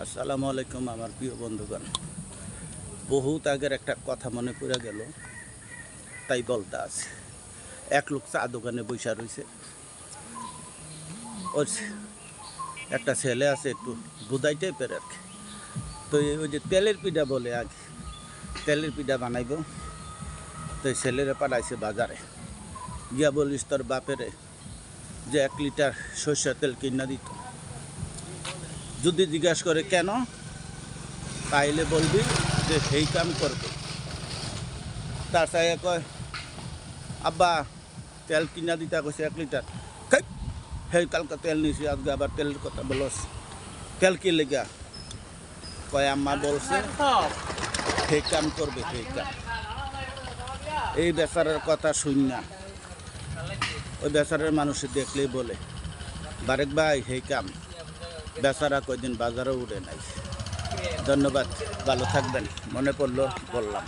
আসসালামু আলাইকুম আমার প্রিয় বন্ধুগণ। বহুত আগের একটা কথা মনে পড়ে গেল, তাই বলতে আছে। এক লোক চা দোকানে বসে রয়েছে, ওর একটা ছেলে আছে একটু বুধাই টাইপের আর কি। তো ওই যে তেলের পিঠা বলে, আগে তেলের পিঠা বানাইব, তো ছেলেরা পাঠাইছে বাজারে। গিয়া বলিস তোর বাপেরে যে 1 লিটার সরষের তেল কিনা দিত। যদি জিজ্ঞাসা করে কেন, তাইলে বলবি যে সেই কাম করবে। তার সাথে কয়, আব্বা তেল কিনা দিতে কইছে 1 লিটার। সেই কালকে তেল নিয়েছি, আজকে আবার তেলের কথা বলস। তেল কি লেগা? কয় আম্মা বলছে সেই কাম করবে, সেই কাম। এই বেচারার কথা শুন না, ওই বেচারার মানুষ দেখলেই বলে, বারেক ভাই সেই কাম। বেচারা কয়দিন বাজারও উঠে নাই। ধন্যবাদ, ভালো থাকবেন। মনে পড়লো বললাম।